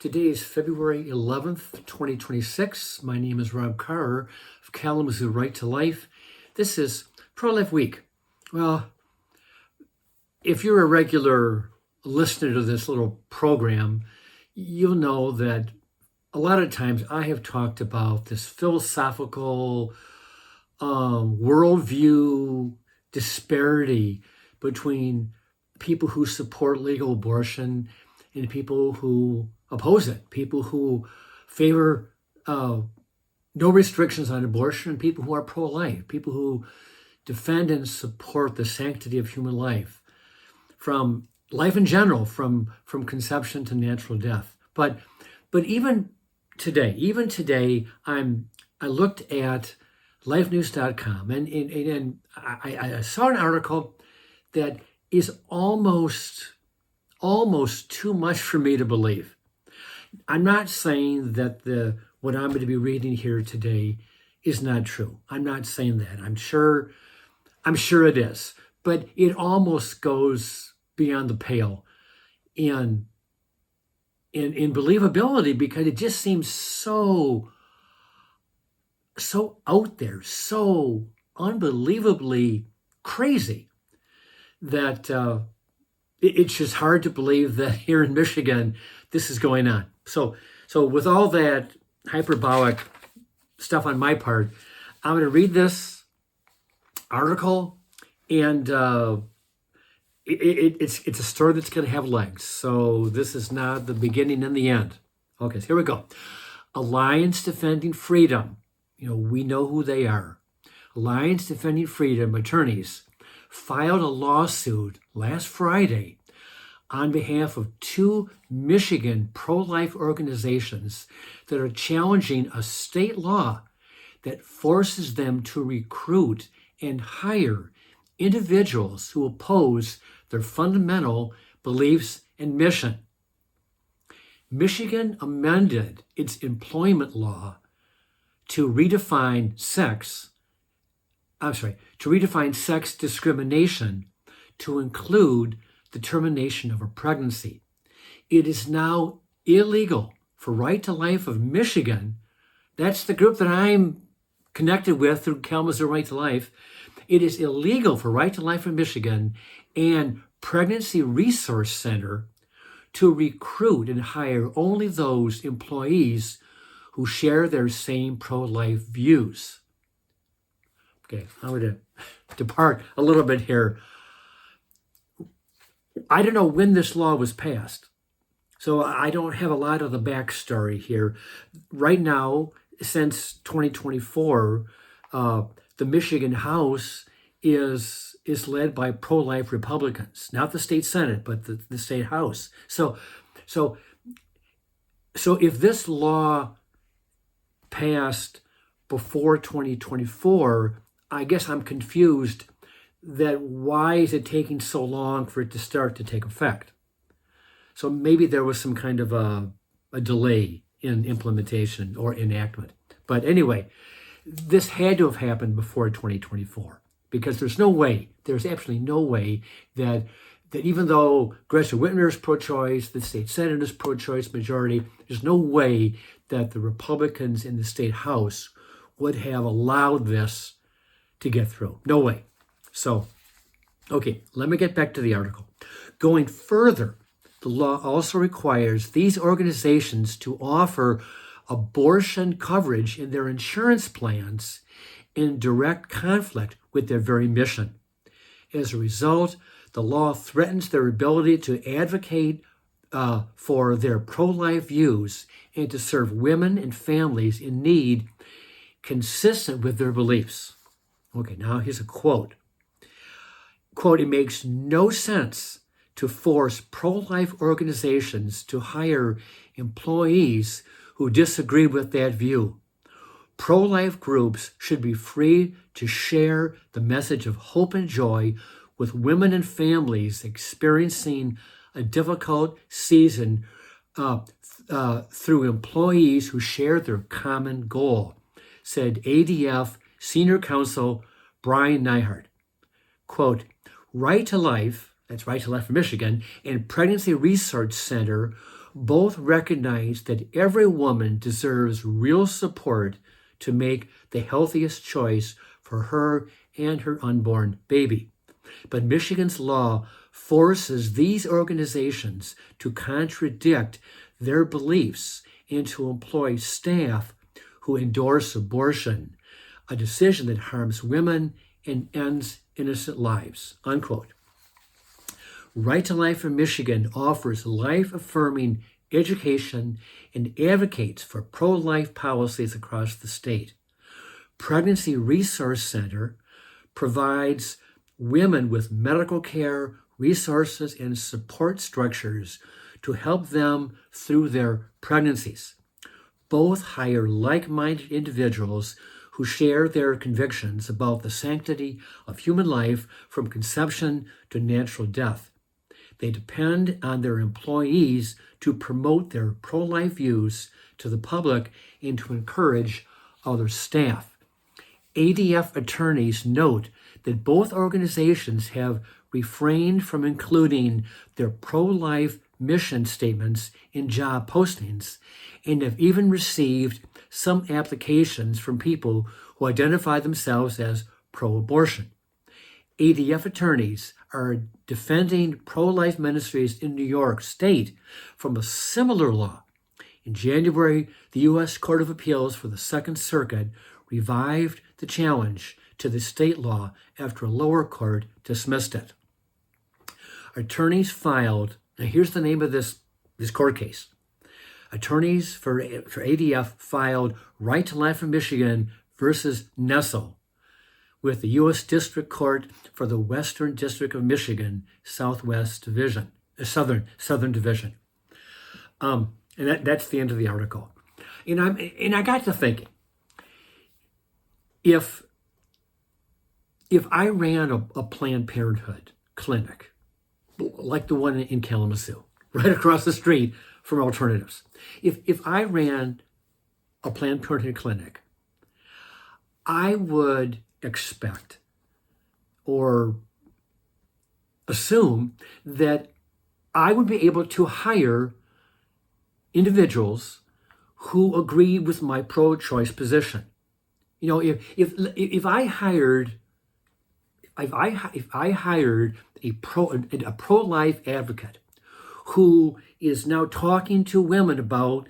Today is February 11th, 2026. My name is Rob Carr of Kalamazoo Right to Life. This is Pro-Life Week. Well, if you're a regular listener to this little program, you'll know that a lot of times I have talked about this philosophical worldview disparity between people who support legal abortion and people who oppose it, people who favor no restrictions on abortion, and people who are pro-life, people who defend and support the sanctity of human life, from life in general, from conception to natural death. But even today, I looked at lifenews.com and I saw an article that is almost too much for me to believe. I'm not saying that what I'm going to be reading here today is not true. I'm not saying that. I'm sure it is, but it almost goes beyond the pale in believability, because it just seems so out there, so unbelievably crazy that it's just hard to believe that here in Michigan this is going on. So with all that hyperbolic stuff on my part, I'm going to read this article, and it's a story that's going to have legs. So this is not the beginning and the end. Okay, so here we go. Alliance Defending Freedom. We know who they are. Alliance Defending Freedom attorneys filed a lawsuit last Friday on behalf of two Michigan pro-life organizations that are challenging a state law that forces them to recruit and hire individuals who oppose their fundamental beliefs and mission. Michigan amended its employment law to redefine sex discrimination to include the termination of a pregnancy. It is now illegal for Right to Life of Michigan, that's the group that I'm connected with through Kalamazoo Right to Life. It is illegal for Right to Life of Michigan and Pregnancy Resource Center to recruit and hire only those employees who share their same pro-life views. Okay, I'm going to depart a little bit here. I don't know when this law was passed, so I don't have a lot of the backstory here. Right now, since 2024, the Michigan House is led by pro-life Republicans, not the state Senate, but the state House. So if this law passed before 2024, I guess I'm confused that why is it taking so long for it to start to take effect? So maybe there was some kind of a delay in implementation or enactment. But anyway, this had to have happened before 2024, because there's absolutely no way that even though Greta Whitmer is pro-choice, the state Senate is pro-choice majority, there's no way that the Republicans in the state House would have allowed this to get through. No way. So, okay, let me get back to the article. Going further, the law also requires these organizations to offer abortion coverage in their insurance plans in direct conflict with their very mission. As a result, the law threatens their ability to advocate for their pro-life views and to serve women and families in need consistent with their beliefs. Okay, now here's a quote. Quote, "It makes no sense to force pro-life organizations to hire employees who disagree with that view. Pro-life groups should be free to share the message of hope and joy with women and families experiencing a difficult season through employees who share their common goal," said ADF Senior Counsel Brian Neihart. Quote, "Right to Life," that's Right to Life for Michigan, and Pregnancy Research Center Both recognize that every woman deserves real support to make the healthiest choice for her and her unborn baby. But Michigan's law forces these organizations to contradict their beliefs and to employ staff who endorse abortion, a decision that harms women and ends innocent lives, unquote. Right to Life in Michigan offers life-affirming education and advocates for pro-life policies across the state. Pregnancy Resource Center provides women with medical care, resources, and support structures to help them through their pregnancies. Both hire like-minded individuals who share their convictions about the sanctity of human life from conception to natural death. They depend on their employees to promote their pro-life views to the public and to encourage other staff. ADF attorneys note that both organizations have refrained from including their pro-life mission statements in job postings and have even received some applications from people who identify themselves as pro-abortion. ADF attorneys are defending pro-life ministries in New York State from a similar law. In January, the U.S. Court of Appeals for the Second Circuit revived the challenge to the state law after a lower court dismissed it. Attorneys filed, now here's the name of this court case. Attorneys for ADF filed Right to Life in Michigan versus Nessel with the U.S. District Court for the Western District of Michigan, Southwest Division, Southern Division. And that's the end of the article. And I got to thinking, if I ran a Planned Parenthood clinic, like the one in Kalamazoo, right across the street from Alternatives, if I ran a Planned Parenthood clinic, I would expect or assume that I would be able to hire individuals who agree with my pro-choice position. You know, if I hired a pro-life advocate who is now talking to women about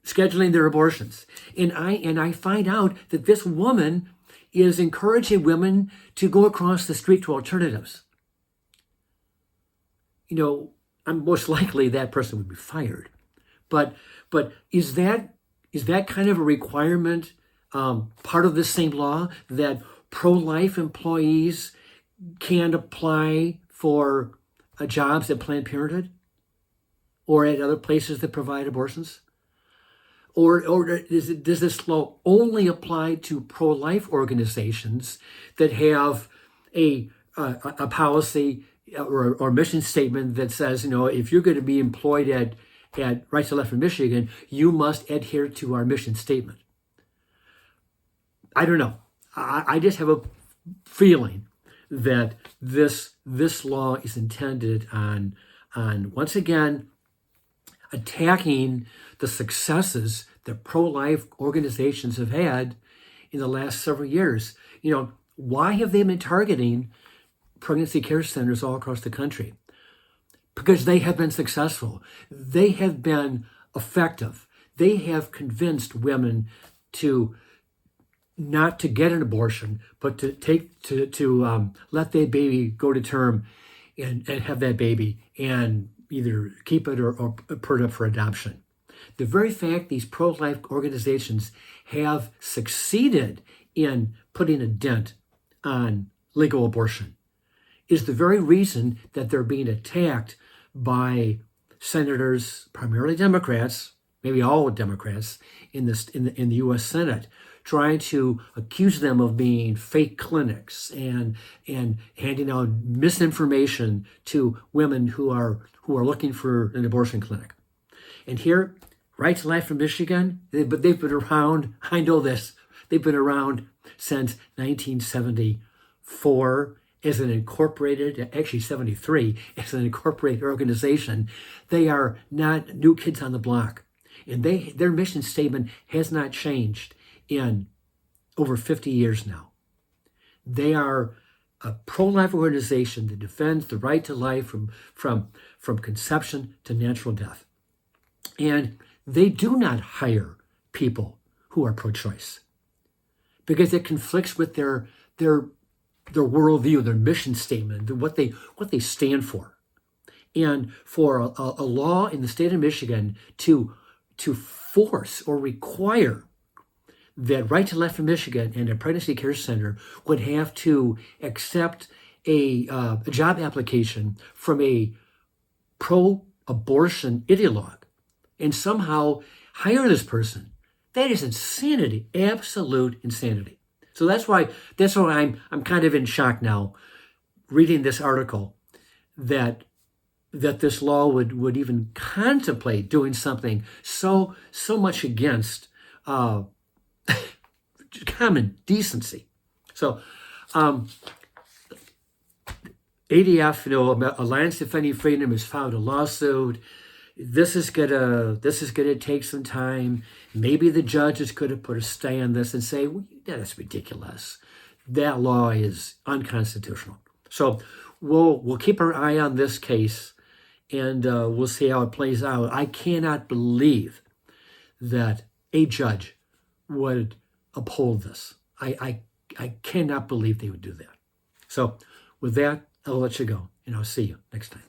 scheduling their abortions, and I find out that this woman is encouraging women to go across the street to Alternatives, you know, I'm most likely that person would be fired. But is that kind of a requirement, part of this same law, that pro-life employees can apply for jobs at Planned Parenthood or at other places that provide abortions? Or does this law only apply to pro-life organizations that have a policy or mission statement that says, you know, if you're going to be employed at Right to Life in Michigan, you must adhere to our mission statement? I don't know. I just have a feeling that this law is intended on once again attacking the successes that pro-life organizations have had in the last several years. You know, why have they been targeting pregnancy care centers all across the country? Because they have been successful. They have been effective. They have convinced women to not to get an abortion, but to let their baby go to term and have that baby and either keep it or put it up for adoption. The very fact these pro-life organizations have succeeded in putting a dent on legal abortion is the very reason that they're being attacked by senators, primarily Democrats, maybe all Democrats in the U.S. Senate, trying to accuse them of being fake clinics and handing out misinformation to women who are looking for an abortion clinic. And here, Right to Life in Michigan, but they've been around, I know this, they've been around since 1974, as an incorporated, actually 73, as an incorporated organization. They are not new kids on the block. And their mission statement has not changed in over 50 years now. They are a pro-life organization that defends the right to life from conception to natural death. And they do not hire people who are pro-choice because it conflicts with their worldview, their mission statement, what they stand for. And for a law in the state of Michigan to force or require that Right to Life in Michigan and a pregnancy care center would have to accept a job application from a pro-abortion ideologue and somehow hire this person. That is insanity, absolute insanity. So that's why I'm kind of in shock now reading this article that this law would even contemplate doing something so much against common decency. So ADF, Alliance Defending Freedom, has filed a lawsuit. This is gonna take some time. Maybe the judges could have put a stay on this and say, well, that's ridiculous. That law is unconstitutional. So we'll keep our eye on this case, and we'll see how it plays out. I cannot believe that a judge would uphold this. I cannot believe they would do that. So with that, I'll let you go, and I'll see you next time.